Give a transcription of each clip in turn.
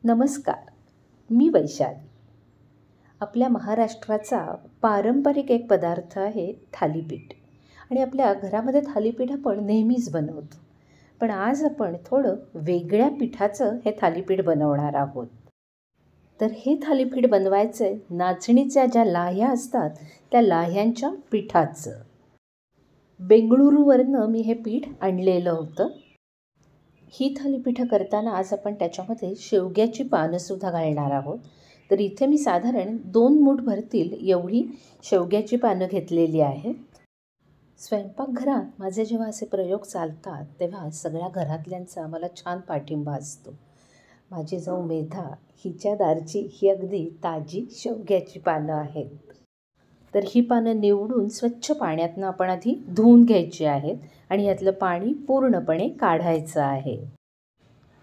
नमस्कार, मी वैशाली. आपल्या महाराष्ट्राचा पारंपरिक एक पदार्थ आहे थालीपीठ. आणि आपल्या घरामध्ये थालीपीठ आपण नेहमीच बनवतो. पण आज आपण थोडं वेगळ्या पिठाचं हे थालीपीठ बनवणार आहोत. तर हे थालीपीठ बनवायचं आहे नाचणीच्या ज्या लाह्या असतात त्या लाह्यांच्या पिठाचं. बेंगळुरूवरनं मी हे पीठ आणलेलं होतं. ही थालीपीठं करताना आज आपण त्याच्यामध्ये शेवग्याची पानंसुद्धा घालणार आहोत. तर इथे मी साधारण 2 मूठ भरतील एवढी शेवग्याची पानं घेतलेली आहेत. स्वयंपाकघरात माझे जेव्हा असे प्रयोग चालतात तेव्हा सगळ्या घरातल्यांचा मला छान पाठिंबा असतो. माझी जाऊ मेधा हिच्या दारची ही अगदी ताजी शेवग्याची पानं आहेत. तर ही पानं निवडून स्वच्छ पाण्यातनं आपण आधी धुवून घ्यायची आहेत आणि यातलं पाणी पूर्णपणे काढायचं आहे.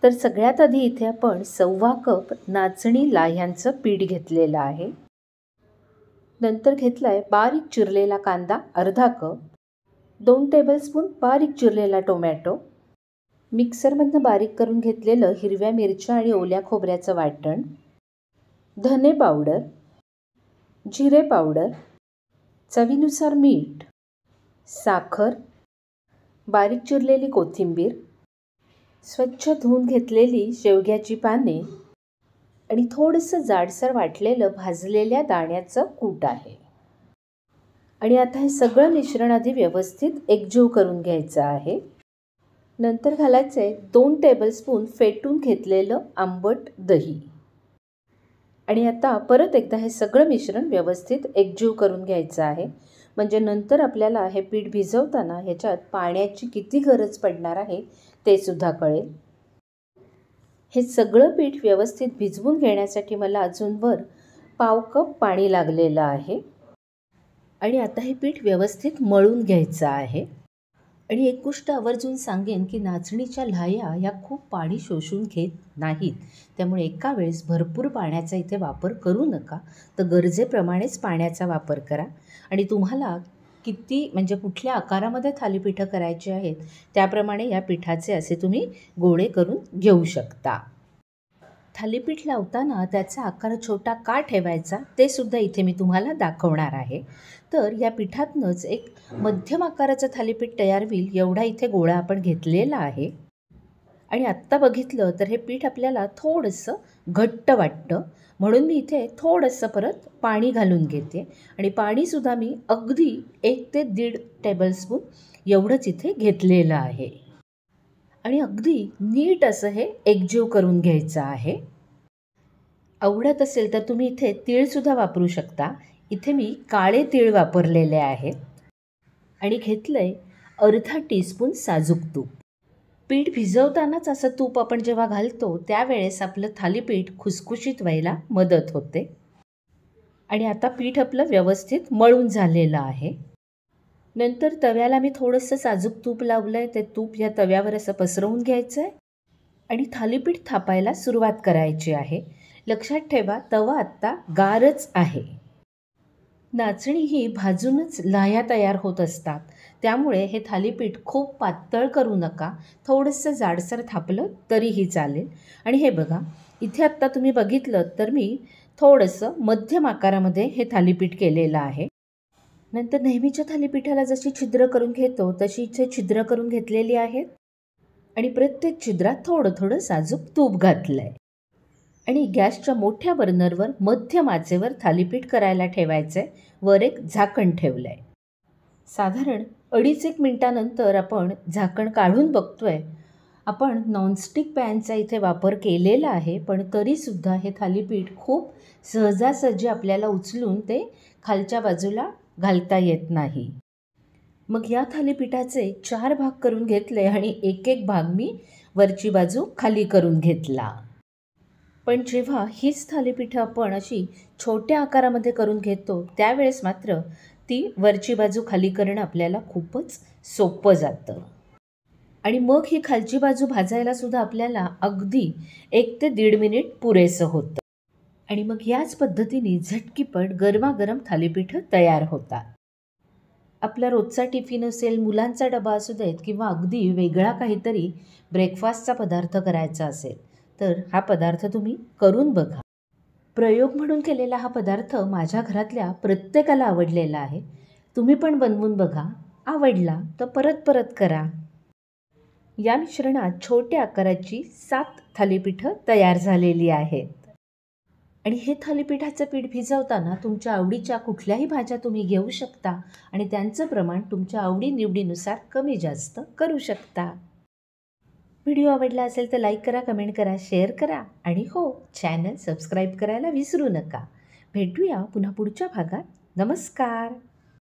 तर सगळ्यात आधी इथे आपण 1.25 कप नाचणी लाह्यांचं पीठ घेतलेलं आहे. नंतर घेतला आहे बारीक चिरलेला कांदा अर्धा कप, 2 टेबलस्पून बारीक चिरलेला टोमॅटो, मिक्सरमधनं बारीक करून घेतलेलं हिरव्या मिरच्या आणि ओल्या खोबऱ्याचं वाटण, धने पावडर, जिरे पावडर, चवीनुसार मीठ, साखर, बारीक चिरलेली कोथिंबीर, स्वच्छ धुवून घेतलेली शेवग्याची पाने आणि थोडंसं जाडसर वाटलेलं भाजलेल्या दाण्याचं कूट आहे. आणि आता हे सगळं मिश्रण आधी व्यवस्थित एकजीव करून घ्यायचं आहे. नंतर घालायचं आहे 2 टेबलस्पून फेटून घेतलेलं आंबट दही. आणि आता परत एकदा हे सगळं मिश्रण व्यवस्थित एकजीव करून घ्यायचं आहे. म्हणजे नंतर आपल्याला हे पीठ भिजवताना ह्याच्यात पाण्याची किती गरज पडणार आहे ते सुद्धा कळेल. हे सगळं पीठ व्यवस्थित भिजवून घेण्यासाठी मला अजूनवर 1/2 कप पाणी लागलेलं आहे. आणि आता हे पीठ व्यवस्थित मळून घ्यायचं आहे. आणि एक गोष्ट आवर्जून सांगेन की नाचणीच्या लाह्या ह्या खूप पाणी शोषून घेत नाहीत. त्यामुळे एका वेळेस भरपूर पाण्याचा इथे वापर करू नका. तर गरजेप्रमाणेच पाण्याचा वापर करा. आणि तुम्हाला किती म्हणजे कुठल्या आकारामध्ये थालीपीठं करायची आहेत त्याप्रमाणे या पिठाचे असे तुम्ही गोळे करून घेऊ शकता. थालीपीठ लावताना त्याचा आकार छोटा का ठेवायचा ते सुद्धा इथे मी तुम्हाला दाखवणार आहे. तर या पिठातनंच एक मध्यम आकाराचं थालीपीठ तयार होईल एवढा इथे गोळा आपण घेतलेला आहे. आणि आत्ता बघितलं तर हे पीठ आपल्याला थोडंसं घट्ट वाटतं, म्हणून मी इथे थोडंसं परत पाणी घालून घेते. आणि पाणीसुद्धा मी अगदी 1 ते 1.5 टेबलस्पून एवढंच इथे घेतलेलं आहे. आणि अगदी नीट असं हे एकजीव करून घ्यायचं आहे. आवडत असेल तर तुम्ही इथे तीळसुद्धा वापरू शकता. इथे मी काळे तीळ वापरलेले आहेत. आणि घेतलं आहे अर्धा टीस्पून साजूक तूप. पीठ भिजवतानाच असं तूप आपण जेव्हा घालतो त्यावेळेस आपलं थालीपीठ खुसखुशीत व्हायला मदत होते. आणि आता पीठ आपलं व्यवस्थित मळून झालेलं आहे. नंतर तव्याला मी थोडंसं साजूक तूप लावलं आहे. ते तूप या तव्यावर असं पसरवून घ्यायचं आहे आणि थालीपीठ थापायला सुरुवात करायची आहे. लक्षात ठेवा तवा आत्ता गारच आहे. नाचणी ही भाजूनच लाह्या तयार होत असतात. त्यामुळे हे थालीपीठ खूप पातळ करू नका. थोडंसं जाडसर थापलं तरीही चालेल. आणि हे बघा इथे आत्ता तुम्ही बघितलं तर मी थोडंसं मध्यम आकारामध्ये हे थालीपीठ केलेलं आहे. नंतर नेहमीच्या थालीपीठाला जशी छिद्र करून घेतो तशी इथे छिद्र करून घेतलेली आहेत. आणि प्रत्येक छिद्रात थोडं थोडं साजूक तूप घातलं आहे. आणि गॅसच्या मोठ्या बर्नरवर मध्यम आचेवर थालीपीठ करायला ठेवायचं आहे. वर एक झाकण ठेवलं आहे. साधारण 2.5 मिनिटानंतर आपण झाकण काढून बघतोय. आपण नॉनस्टिक पॅनचा इथे वापर केलेला आहे, पण तरीसुद्धा हे थालीपीठ खूप सहजासहजी आपल्याला उचलून ते खालच्या बाजूला घालता येत नाही. मग या थालीपीठाचे 4 भाग करून घेतले आणि एक भाग मी वरची बाजू खाली करून घेतला. पण जेव्हा हीच थालीपीठं आपण अशी छोट्या आकारामध्ये करून घेतो त्यावेळेस मात्र ती वरची बाजू खाली करणं आपल्याला खूपच सोपं जातं. आणि मग ही खालची बाजू भाजायला सुद्धा आपल्याला अगदी 1 ते 1.5 मिनिट पुरेसं होतं. आणि मग याच पद्धतीने झटकीपट गरमागरम थालीपीठं तयार होतात. आपला रोजचा टिफिन असेल, मुलांचा डबा असू देत किंवा अगदी वेगळा काहीतरी ब्रेकफास्टचा पदार्थ करायचा असेल तर हा पदार्थ तुम्ही करून बघा. प्रयोग म्हणून केलेला हा पदार्थ माझ्या घरातल्या प्रत्येकाला आवडलेला आहे. तुम्ही पण बनवून बघा. आवडला तर परत परत करा. या मिश्रणात छोट्या आकाराची 7 थालीपीठं तयार झालेली आहेत. आणि हे थालीपीठाचं पीठ भिजवताना तुमच्या आवडीच्या कुठल्याही भाज्या तुम्ही घेऊ शकता आणि त्यांचं प्रमाण तुमच्या आवडीनिवडीनुसार कमी जास्त करू शकता. व्हिडिओ आवडला असेल तर लाईक करा, कमेंट करा, शेअर करा आणि हो, चॅनल सबस्क्राईब करायला विसरू नका. भेटूया पुन्हा पुढच्या भागात. नमस्कार.